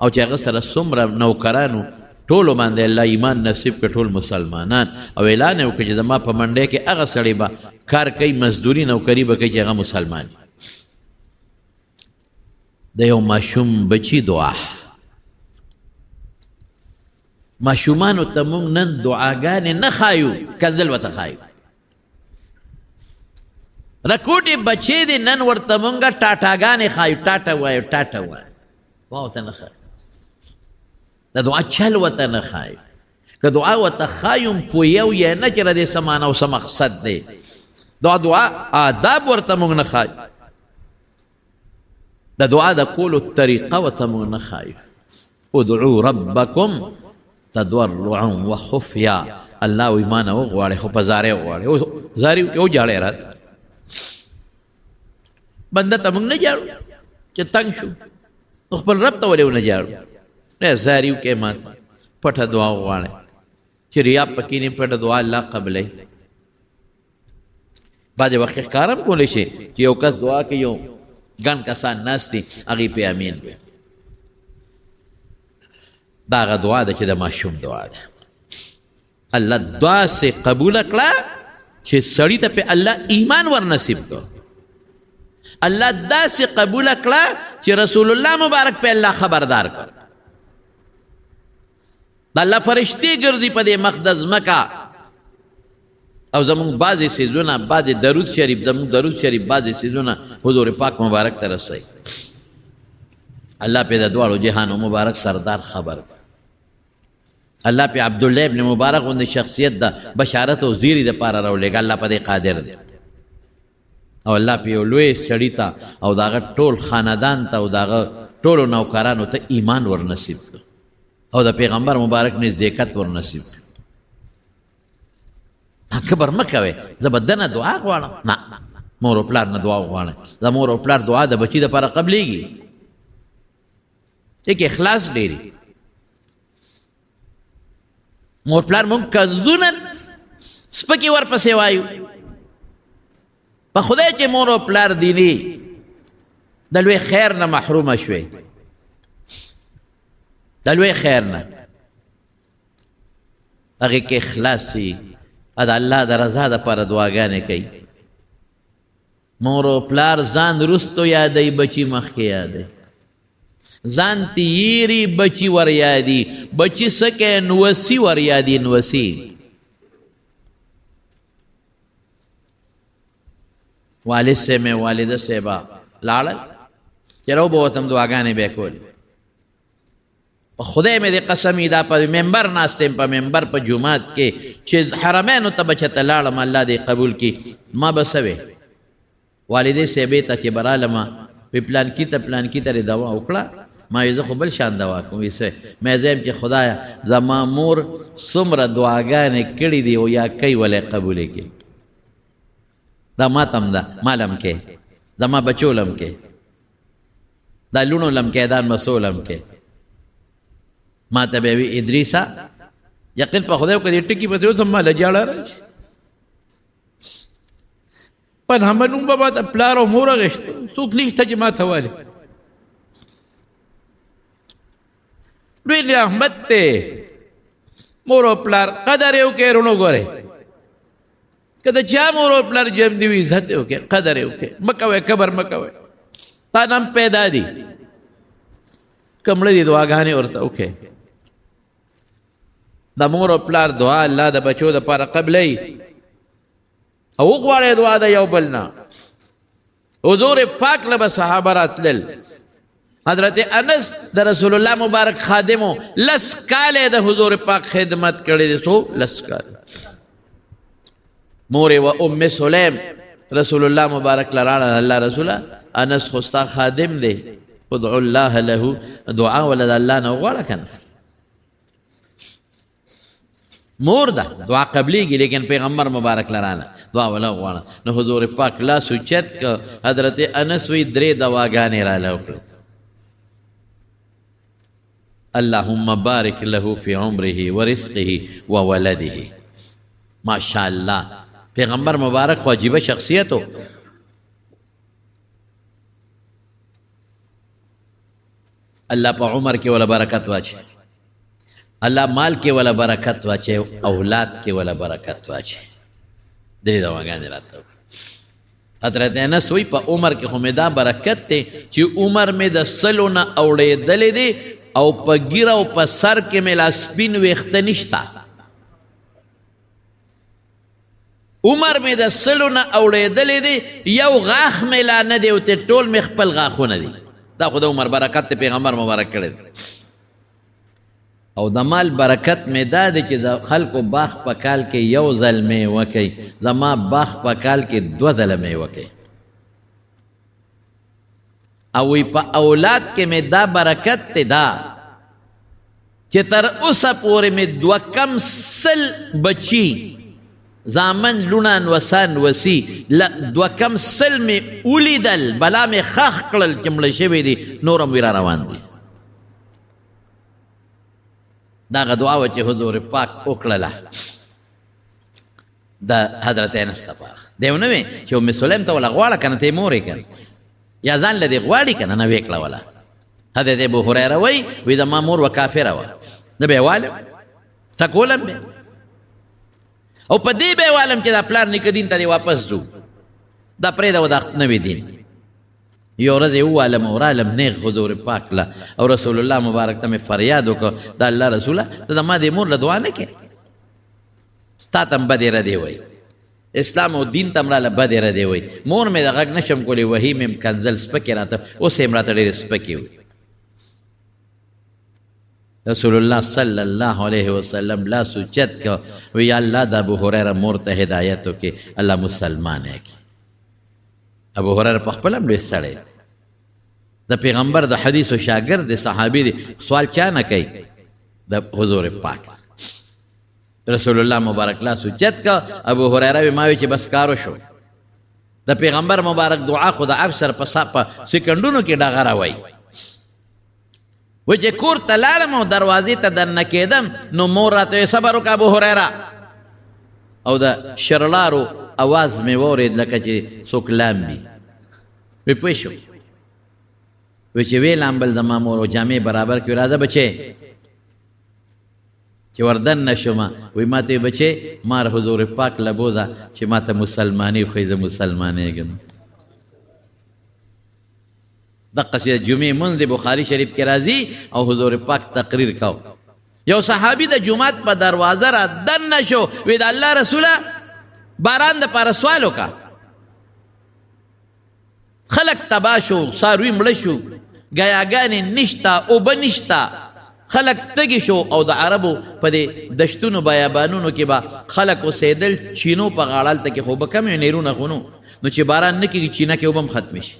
Speaker 1: او چې هغه سره څومره نوکرانو ټولو باندې الله ایمان نصیب کړ، ټول مسلمانان. او اعلان یې وکړ چې زما په منډۍ کې هغه سړی به کار کوي، مزدوري نوکري به کوي چې هغه مسلمان وي. د یو ماشوم بچي دعا. ماشومانو ته موږ نن دعاګانې نه ښایو، کنځل ورته ښایو. رکوټې بچې دي نن ورته موږ ټاټاګانې ښایو، ټاټه وایو ټاټه وایو، دعا ورته نه ښایو. د دعا چل ورته نه ښایو. که دعا ورته ښایو پوهیو یې نه چې د دې څه معنی او څه مقصد دی. دعا آداب ورته موږ نه ښایو. د دعا د کولو طریقه ورته موږ نه ښایو. ادعو ربکم تضرعا وخفیا. الله وایي ما نه وغواړئ خو په زارۍ وغواړئ. زارۍ وکړئ وژاړئ راته. بنده ته موږ نه جاړو چې تنګ شو، نو خپل رب ته ولې ونه جاړو؟ نه زارۍ وکړئ ما ته، پټه دعا وغواړئ چې ریا پکې نه، پټه دعا الله قبلوي. بعضې وخت ښکاره هم کولی شي چې یو کس دعا کوي، یو ګڼ کسان ناست دي هغې پې امین وي. دا هغه دعا ده چې د ماشوم دعا ده. الله داسې قبوله کړه چې سړي ته پې الله ایمان ور نصیب کړ. الله داسې قبوله کړه چې رسول الله مبارک پې الله خبردار کړ. د الله فرشتې ګرځي په دې مقدس مکه. او زمونږ بعضې څیزونه، بعضې درود شریف، زمونږ درود شریف بعضې څیزونه حضور پاک مبارک ته رسوي. الله پې د دواړو جهانو مبارک سردار خبر کړ. الله پې عبدالله ابن مبارک غوندې شخصیت د بشارت او زیري دپاره راولېږه. الله په دې قادر دی. او الله پې یو لوی سړي ته او د هغه ټول خاندان ته او د هغه ټولو نوکرانو ته ایمان ور نصیب کړ او د پیغمبر مبارک نزدېکت ور نصیب کړ. کبر مه کوئ، زه به دنه دعا غواړم. نه، مور او پلار نه دعا وغواړئ. د مور او پلار دعا د بچي دپاره قبلېږي. دې کې اخلاص ډېري. مور پلار مونږ کنځونه سپکې ورپسې وایو. په خدای چې مور او پلار دیني د لوی خیر نه محرومه شوې، د لوی خیر نه، هغې کې اخلاص وي، د الله د رضا دپاره دعاګانې کوي. مور او پلار ځان وروستو یادوي، بچي مخکې یادوي. ځان تیری بچی ور یادی، بچی سکے نوسی ور یادی. نوسی والد سے میں والدہ سے با لاړل چرو به وتم دعاګانې به کولې. په خدای مې دې قسمي دا په منبر ناست یم، په منبر په جومات کې چې حرمینو ته به چېرته لاړم الله دې قبول کړي. ما به څه وې والدې صاحبې ته چې به رالمه وی پلانکي ته پلانکي ته دوا وکړه. ما وی زه خو بل شان دوا کوم. وی څه مې زه یم چې خدایه زما مور څومره دعاګانې کړي دي او یا کوي ولې قبولې کړي. دا ماتم ده مالم کې، زما بچو لم کې، دا لونو لم کې، دا مسو لم کې. ما ته به وی ادریسا یقین په خدای کو دې ټکی په دې ما لجاړه راشي. پن همنوم بابا ته پلار او مور غشت څوک نشته چې ما ته والي. لوی رحمت ته مور او پلار قدر یو کې رونو ګوره. کله چا مور او پلار جام دی عزت یو کې قدر یو کې مکوي کبر مکوي. تا نام پیدا دي کمړې دي دعاګانې ورته وکړي. د مور او پلار دعا الله د بچو د لپاره قبلوي او وغواړئ دعا د یو بل نه. حضور پاک له به صحابه راتلل. حضرت انس د رسول الله مبارک خادمو 10 کاله د حضور پاک خدمت کړې دي. سو 10 کاله مور و ام سلیم رسول الله مبارک لراړه الله رسوله انس خو ستا خادم دی، ادعو الله له، دعا ولد الله نه وغواړه کنه. مور ده دعا قبلیږي لیکن پیغمبر مبارک لرانه دعا ولا غواړه نو حضور پاک لاس اوچت که حضرت انس وی 3 دواګانې راله وکړه اللهم بارک له فی عمره ورزقه وولده ماشاء الله پیغمبر مبارک خو عجیبه شخصیت ہو اللہ پا عمر کے والا برکت واچے اللہ مال کے والا برکت واچے اولاد کے والا برکت واچے دری دواگانی راتا ہو حضرت انس وی پا عمر کے خمیدہ برکت تے چی عمر میں دا سلونا اوڑے دلے دے او پا گیرا او پا سر کے ملا سپین ویخت نشتا عمر میں دا سلونا اوڑے دلے دے یو غاخ ملا ندے او تے ٹول میں خپل غاخو ندے دا خود عمر برکت تے پیغمبر مبارک کرے دے او دا مال برکت میں دا دے چی دا خلقو باخ پکال کے یو ظلمے وکی دا ما باخ پکال کے 2 ظلمے وکی اوی پا اولاد کے میں دا برکت تے دا چی تر اسا پورے میں 2 سل بچی زامن لونان وسان وسی 2 سل میں اولی دل بلا میں خاخ کلل چمڑ شوی دی نورم ویرا روان دی دا غدعاوه چی حضور پاک اکللا دا حضرت انس تپارا دیو نوی چی ام سلیم تا ولا غوالا کنا تی موری کن یا زان لدی غوالی کنا نویکلا ولا حضرت ابو حریره وی دا ما مور و کافره و دا بیوالم تکولم بی او پا دی بیوالم چی دا پلار نکدین تا دی واپس زو دا پریده و دا نوی دین یو رضی او عالم اور عالم نیغ حضور پاک لا اور رسول اللہ مبارک تا میں فریادو کو دا اللہ رسولہ تا دا ما دی مور لدعا نکے ستا تم بدی ردی وی اسلام و دین تم را لبدی ردی وی مور میں دا غگ نشم کولی وحی میں کنزل سپکی راتا اس امراتا دیر سپکی وی رسول اللہ صلی اللہ علیہ وسلم لا سوچت کو وی اللہ دا ابو حریرہ مور تا ہدایتو کہ اللہ مسلمان ہے کی ابو حریرہ پخپلم لوی سڑے دا پیغمبر دا حدیث و شاگرد صحابی دی سوال چاہ نہ کئی دا حضور پاک رسول اللہ مبارک لا سجد کا ابو حریرہ بھی ماوی چی بس کارو شو دا پیغمبر مبارک دعا خدا عرش سر پا سکنڈونو کی ڈاغرہ وائی وچے کور تلالم و دروازی تا در نکیدم نو موراتو صبرو کا ابو حریرہ او دا شرلارو آواز میں وورید لکا چی سوکلام بی وی پوشو وی چی وی لامبل زمان مورو جامع برابر کیو رادہ بچے چی وردن نشو ما وی ما توی بچے مار حضور پاک لبو دا چی ما تا مسلمانی و خیز مسلمانی گم دا قصید جمعی منز بخاری شریف کے رازی او حضور پاک تقریر کاؤ یو صحابی دا جمعات پا دروازہ را دن نشو وی دا اللہ رسولہ باران دا پارا سوالو کا خلق تباشو ساروی ملشو گیاگانی نشتا او بنشتا خلق تگی شو او دا عربو پا دے دشتونو بیابانونو کی با خلق و سیدل چینو پا غالال تکی خوبا کمی نیرون خونو نو چی باران نکی کی چینا کی اوبم ختمش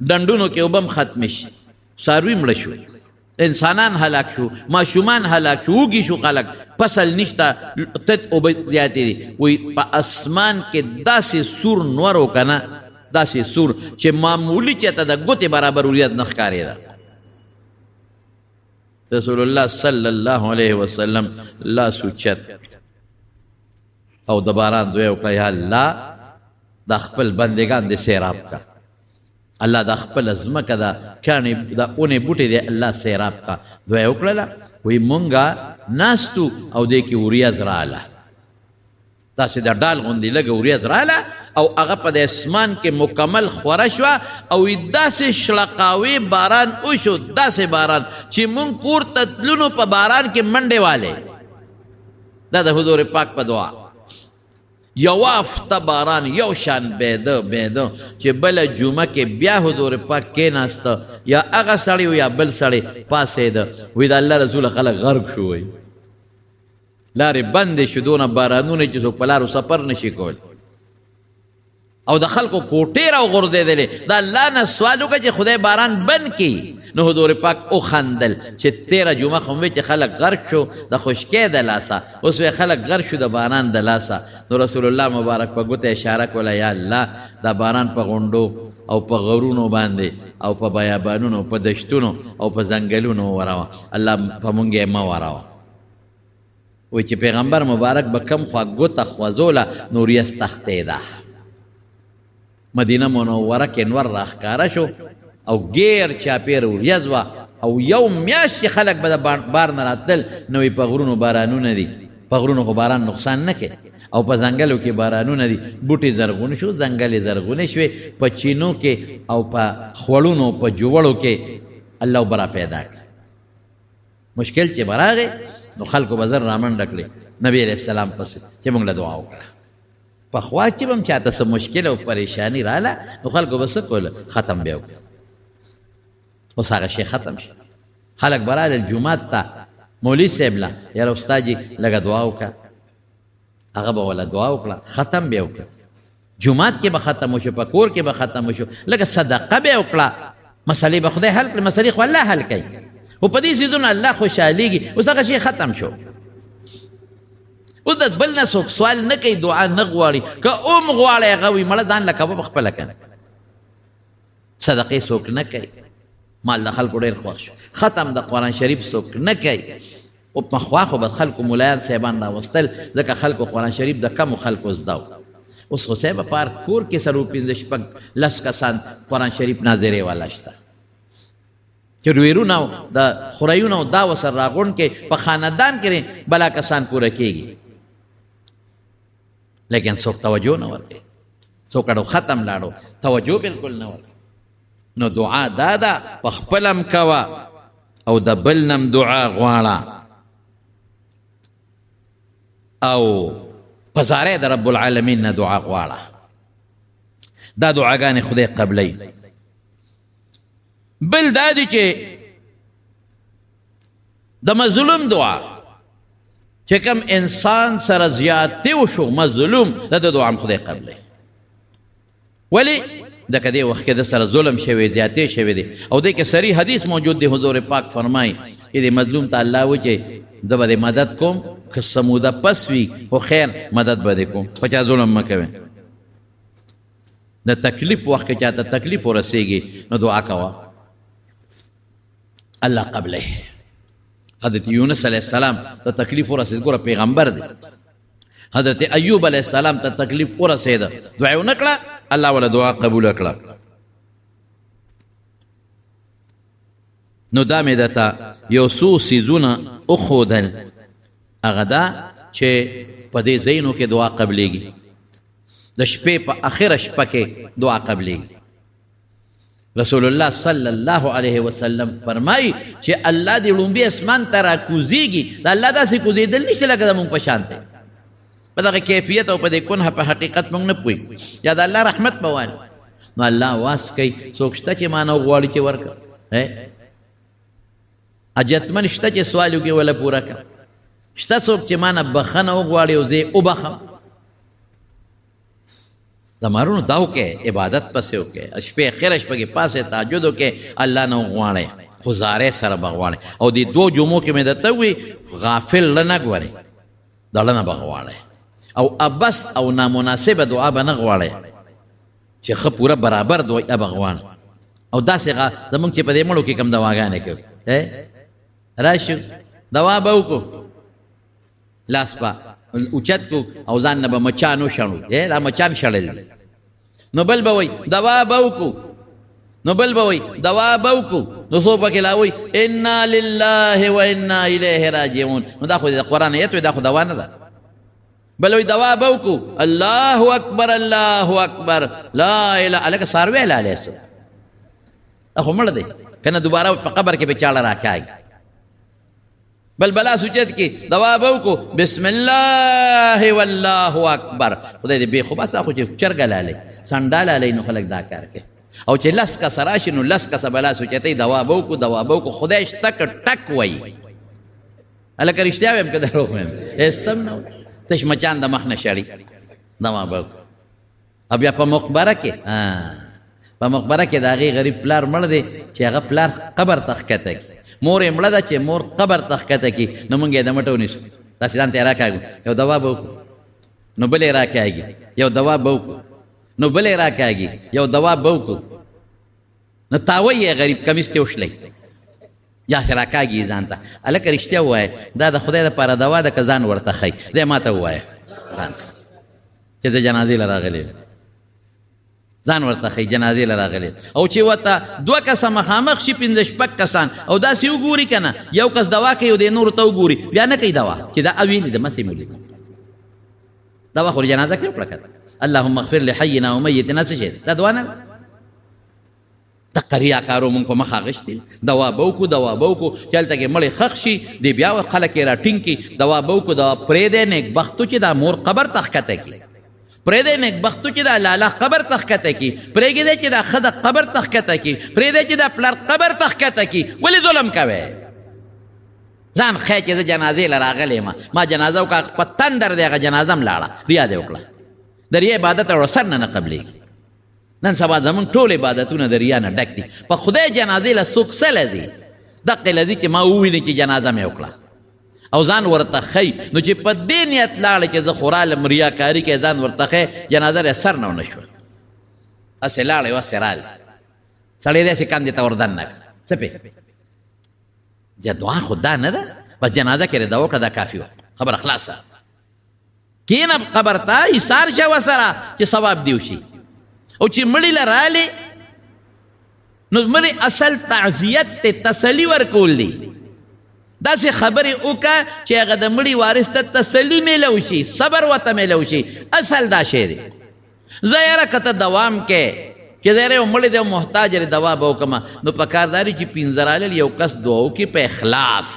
Speaker 1: ڈنڈونو کی اوبم ختمش ساروی ملشو انسانان ہلاک شو معشومان ہلاک شو اوگی شو خلق پسل نشتا تت اوبت زیادی دی وی پا اسمان کے دا سی سور نورو کنا دا سی سور چه معمولی چیتا دا گوتی برابر اوریت نخکاری دا رسول اللہ صلی اللہ علیہ وسلم لا سوچت او دباران دوئے وکلا یا اللہ دا خپل بندگان دے سیراب کا اللہ دا خپل ازمک دا کانی دا اونے بوٹے دے اللہ سیراب کا دوئے وکلا وی منگا ناستو او دے کی اوریاز رالا دا سی دا ڈال غندی لگا اوریاز رالا او اغا دا اسمان کے مکمل خورشوا او دا سی شلقاوی باران اوشو دا سی باران چی من کور تدلونو پا باران کے منڈے والے دا دا حضور پاک پا دعا یواف تا باران یو شان بیدو چی بل جمعہ کے بیا حضور پاک کے ناستا یا اغا سڑی و یا بل سڑی پاسے دا وید اللہ رسول خلق غرق شوئی لاری بند شدون بارانون چی سو پلارو سپر نشی کول او د خلکو کوټې راوغورځېدلې د الله نه سوال وکړه چې خدای باران بند کړي. نو حضور پاک وخندل چې 13 جمعه خو چې خلک غرق شو د خشکۍ د لاسه، اوس وی خلک غرق شو د باران د لاسه. نو رسول الله مبارک په ګوته اشاره کوله یا الله دا باران په غونډو او په غرونو باندې او په بیابانونو په دشتونو او په ځنګلونو وراوه، الله په مونږ یې مه وراوه. وایي چې پیغمبر مبارک به کم خوا ګوته خوځوله نو ریس تختېده. مدینه منوره کې انور راښکاره شو او ګیر چاپېر وریځ وه او یو میاشت چې خلک به د بار نه راتلل نو په غرونو بارانونه دي. په غرونو خو باران نقصان نه کوي او په ځنګلو کې بارانونه دي. بوټي زرغون شو، ځنګلې زرغونې شوې، په چینو کې او په خوړونو په جوړو کې الله برا پیدا کړ. مشکل چې به راغی نو خلکو به زر رامنډه کړې نبي علیه السلام پسې چې موږ له دعا وکړه. پخوا کې به هم چاته څه مشکل او پریشاني راله نو خلکو به څه کوله؟ ختم به یې وکړه. اوس هغه شی ختم شي. خلک به رالل جومات ته مولوي صاحب له یاره استاد جي لږه دعا وکړه، هغه به وله دعا وکړه، ختم به یې وکړه. جومات کې به ختم وشو، په کور کې به ختم وشو، لږه صدقه به یې وکړه، مسلې به خدای حل کړي، مسلې خو الله حل کوي. خو په دې څیزونو الله خوشحالېږي. اوس هغه شی ختم شو. اوس د بل نه څوک سوال نه کوي، دعا نه غواړي. که اوم غواړی هغه وي مړه ځان له کوه پخپله کنه. صدقې څوک نه کوي، مال د خلکو ډېر خوښ شو. ختم د قرآن شریف څوک نه کوي. او پخوا خو به خلکو ملایان صاحبان راوستل ځکه خلکو قرآن شریف د کمو خلکو زده و. اوس خو صاحبه په هر کور کې څلور پنځه شپږ لس کسان قرآن شریف ناظرې والا شته چې ډویرونه او د خورایونه او دا ورسره راغونډ کې په خاندان کې بلا کسان پوره کېږي. لیکن څوک توجه نه ورکوي، څوک اړو ختم لاړو، توجه بالکل نه ورکوي. نو دعا دا ده په خپلم کوه او د بل نم دعا غواړه او په زارۍ د رب العالمین نه دعا غواړه. دا دعاګانې خدای قبلوي. بل دا دی چې د مظلوم دعا چې کوم انسان سره زیاتې وشو مظلوم د دعا هم خدای قبلوي. ولې؟ ځکه دې وخت کې د سره ظلم شوی، زیاتې شوی دی او دې کې صریح حدیث موجود دی. حضور پاک فرمایي چې دې مظلوم ته الله وایي چې زه به دې مدد کوم، که څه موده پس وي خو خیر مدد به دې کوم، په چا ظلم مه کوئ. د تکلیف وخت کې چاته تکلیف ورسېږي نو دعا کوه، الله قبله. حضرت یونس علیه السلام ته تکلیف ورسېد، ګوره پیغمبر دی. حضرت ایوب علیه السلام ته تکلیف ورسېده، دعا یې ونه کړه، الله ولا دعا قبول کړه. نو دا مې درته یو څو څیزونه وښودل، هغه دا چې په دې ځایونو کې دعا قبلېږي. د شپې په اخره شپه کې دعا قبلېږي. رسول الله صلی الله علیه وسلم فرمایي چې الله دې لومبي اسمان ته راکوزېږي. د الله داسې کوزېدل نشته لکه زمونږ په شان دی. په دغه کیفیت او په دې کنه په حقیقت موږ نه پوهېږو. یا د الله رحمت به وایي نو الله واس کوي. څوک شته چې ما نه وغواړي چې ورکړه؟ حاجتمند شته چې سوال وکړي وله پوره کړه؟ شته څوک چې ما نه بخښنه وغواړي او زه یې وبخم؟ زمارونو دا وکړئ، عبادت پسې وکړئ، شپې اخره شپه کې پاسې تهجد وکړئ، الله نه وغواړئ، خو زارۍ سره به غواړئ. او دې 2 جمعو کې مې درته ووایي غافل نه ګورئ، دړه نه به غواړئ او ابس او نامناسبه دعا به نه غواړئ چې ښه پوره برابر دعا به غواړئ. او داسې زمونږ چې په دې مړو کې کوم دواګانې کوي، راشو دوا به وکړو، لاس به اوچت کو او ځان نه به مچان وشړو، دا مچان شړل دي. نو بل به وایي دوا به وکړو، نو بل به وایي دوا به وکړو، نو څوک پکې لا وایي انا لله و انا الیه راجعون. نو دا خو د قرآن ایت وایي، دا خو دوا نه ده. بل وایي دوا به وکړو، الله اکبر الله اکبر لا اله. هلکه څاروی علیه السلام دا خو مړه دی که نه، دوباره په قبر کې به چاړه راکاږي. بل بلا سوچت کې دوا به وکړو بسم الله والله اکبر. خدای دې بې خوبه څه خو چې چرګه لالی سنډا لالی نو خلک دا کار کوي. او چې 10 کسه راشي نو 10 کسه بلا سوچتئ دوا به وکړو دوا به وکړو. خدای شته که ټک وایي. هلکه رښتیا وایم که دروغ وایم؟ سم نه تش مچان د مخ نه شړي، دوا به وکړو. او بیا په مقبره کې په مقبره کې د هغې غریب پلار مړ دی چې هغه پلار قبر ته ښکته کړي مور یې مړه ده چې مور قبر ته ښکته کړي نو موږ یې د مټه ونیسو داسې ځان ته یې راکاږو یو دوا به وکړو نو بل یې راکاږي یو دوا به وکړو نو بل یې راکاږي یو دوا به وکړو نو تاوی یې غریب کمیس ته وشلی یا چې راکاږي ځان ته هلکه رښتیا ووایه دا د خدای دپاره دوا ده که ځان ورته ښی دی ما ته ووایه ځان چې زه جنازې له راغلی ځان ورته ښی جنازې له راغلی او چې ورته دوه کسه مخامخ شي پنځه شپږ کسان او داسې وګوري که نه یو کس دوا کوي او د نورو ته وګوري بیا نه کوي دوا چې دا اویلي ده مسې مولي دوا خو جنازه کې وکړه که اللهم اغفر لحینا و میتنا څه شی دا دوا نه ده دقه ریاکارو مونږ په مخ اخیستې دوا به وکړو دوا به وکړو چې هلته کې مړی ښخ شي دی بیا خلک یې راټینګ کړي دوا به وکړو دوا پرېږدی نیکبختو چې دا مور قبر ته ښکته کړي پرېږدی نیکبختو چې دا لالا قبر ته ښکته کړي پرېږدی چې دا ښځه قبر ته ښکته کړي پرېږدی چې دا پلار قبر ته ښکته کړي ولې ظلم کوی ځان ښی چې زه جنازې له راغلی یم ما جنازه وکړه په تندر دی هغه جنازه م لاړه ریا دې وکړه د ریا عبادت اړو سر نه قبلېږي نن سبا زمونږ ټول عبادتونه د ریا نه ډک دي په خدای جنازې له څوک څه لځي دقې لځي چې ما وویني چې جنازه مې وکړه او ځان ورته ښی نو چې په دې نیت لاړې چې زه خو رالم ریاکاري کې ځان ورته ښی جنازه یې سر نه ونه شوه هسې لاړې وسې رالې سړی داسې کندې ته وردننه کړه څه پې دعا خو دا نه ده بس جنازه کې رده وکړه دا کافي وه خبره خلاصه کښېنه قبر ته ایثار شه ورسره چې ثواب دې وشي او چې مړي له رالې نو مړي اصل تعزیت ته تسلي ورکول دي داسې خبرې وکړه چې هغه د مړي وارث ته تسلي میلو شي صبر ورته میلو شي اصل دا شی دی زه یاره که ته دوام کې چې دی یاره یو مړی دی محتاج دی دوا به وکړمه نو په کار دا دی چې پنځه رالل یو کس دعا وکړي په اخلاص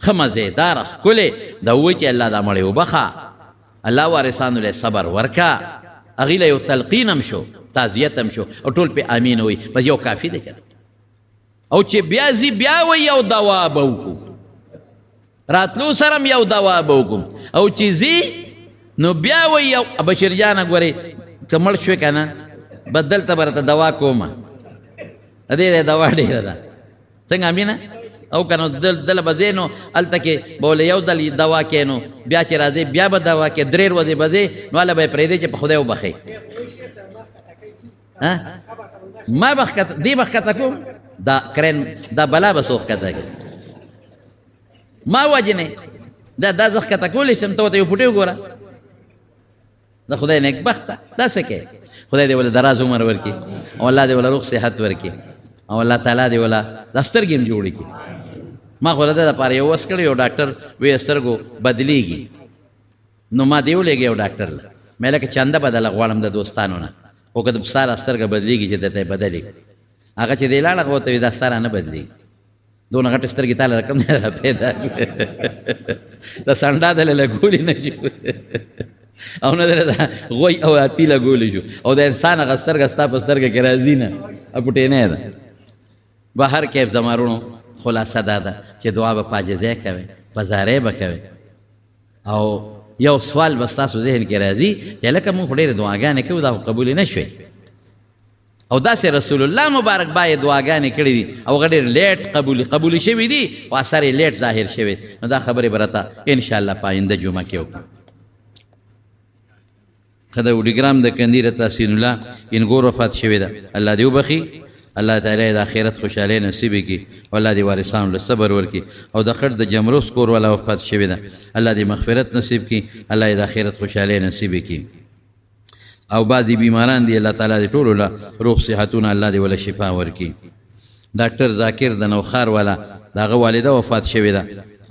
Speaker 1: ښه مزېداره ښکلې دا ووایي چې الله دا مړی وبخه الله وارثانو له صبر ورکه هغې له یو تلقین هم شو تعزیت هم شو او ټول پې امین وایي بس یو کافي دی که او چې بیا ځي بیا وایي یو دوا به وکړو راتلو سره هم یو دوا به وکړو او چې ځي نو بیا وایي یو بشیر جانه ګورې که مړ شوې که نه بس دلته به راته دوا کومه د دې دوا ډېره ده څنګه امینه او که نو دله به ځې نو هلته کې به ولې یو ځل دوا کې نو بیا چې راځې بیا به دوا کې درې ورځې به ځې نو هله به یې پرېږدې چې په خدای وبخې ما به دې به ښکته کوم دا کرین دا بلا به څوک ښکته کوي ما وجنې دا زه ښکته کولی شم ته ورته یو پوټی وګوره د خدای نیکبخته دا څه کوې خدای دې وله دراز عمر ورکړي او الله دې وله روغ صحت ورکړي او الله تعالی دې وله دا سترګې هم جوړې کړي ما خو د ده دپاره یو وس کړی یو ډاکټر وی سترګو بدلیږي نو ما دې ولېږي یو ډاکټر له مې لکه چنده بدله غواړم د دوستانو نه خو که د ساره سترګه بدلیږي چې درته یې بدلې هغه چې دی لاړه هغه ورته وي دا ساره نه بدلیږي دونه غټې سترګې تاله رقم نه را پیدا د سنډا دله لګولې نه شو او نه دله غوی او اتي لګولی شو او د انسان هغه سترګه ستا په سترګه کې راځي نه پټې نه ده بهر کیف زمارونو خلاصه دا ده چې دعا به په عاجزۍ کوئ په زارۍ به کوئ او یو سوال به ستاسو ذهن کې راځي چې لکه موږ خو ډېرې دعاګانې کوو دا خو قبولې نه شوې او داسې رسول الله مبارک باید دعاګانې کړي دي او هغه ډېر لیټ قبولې شوي دي او اثر یې لیټ ظاهر شوی نو دا خبرې به راته انشاءالله په آینده جمعه کې وکړو ښه د وډیګرام د کندیر تحسین الله انګور وفات شوې ده الله دې وبخي الله تعالی د آخرت خوشحالۍ نصیب کړي او الله دې وارثانو له صبر ورکړي او د خړ د جمروس کور والا وفات شوې ده الله دې مغفرت نصیب کړي الله دې د آخرت خوشحالۍ نصیب کړي او بعضې بیماران دي الله تعالی دې ټولو له روغ صحتونه الله دې وله شفا ورکړي ډاکټر ذاکر د نوخار والا د هغه والده وفات شوې ده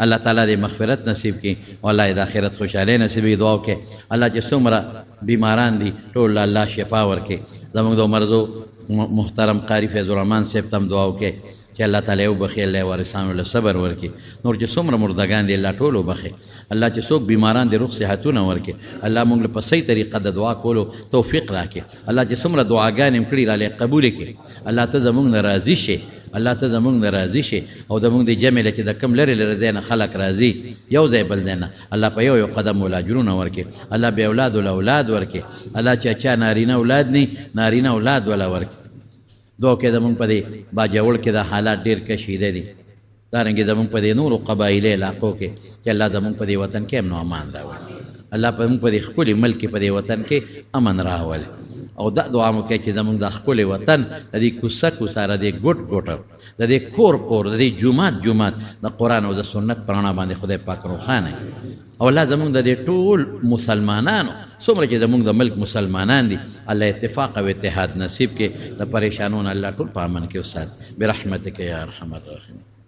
Speaker 1: الله تعالی دې مغفرت نصیب کړي او الله دې د آخرت خوشحالۍ نصیب کړي دعا وکړئ الله چې څومره بیماران دي ټول الله شفا ورکړي زموږ د مرزو محترم قاری فیض الرحمن صاحب ته هم دعا وکړئ چې الله تعالی وبخي الله وارثانو له صبر ورکړي نور چې څومره مردګان دي الله ټول وبخي الله چې څوک بیماران دي روغ صحتونه ورکړي الله موږ له په صحیح طریقه د دعا کولو توفیق راکړي الله چې څومره دعاګانې هم کړي راله قبول کړي الله ته زموږ نه راضي شي الله ته زمونږ نه راضي شي او زمونږ د جمع له چې د کم لرې لرې ځای نه خلک راځي یو ځای بل ځای نه الله په یو قدم ولا اجرونه ورکړي الله بې اولاد ولا اولاد ورکړي الله چې چا نارینه اولاد نی نارینه اولاد ولا ورکړي دعا کې زمونږ په دې باجوړ کې د حالات ډېر کشیده دي دارنګې زمونږ په دې نورو قبایلي علاقو کې چې الله زمونږ په دې وطن کې امن او امان راولي الله په موږ په دې ښکلي ملک په دې وطن کې امن راولي او دا دعا مو کوي چې زمونږ د ښکلي وطن د دې کوڅه کوڅه د دې ګوټ ګوټه د دې کور کور د دې جومات د قرآن او د سنت په رڼا باندې خدای پاک روښانه او الله زمونږ د دې ټول مسلمانانو څومره چې زمونږ د ملک مسلمانان دي الله اتفاق او اتحاد نصیب کې د پریشانونو الله ټول په امن کې وساتي برحمتک یا ارحم الراحمین.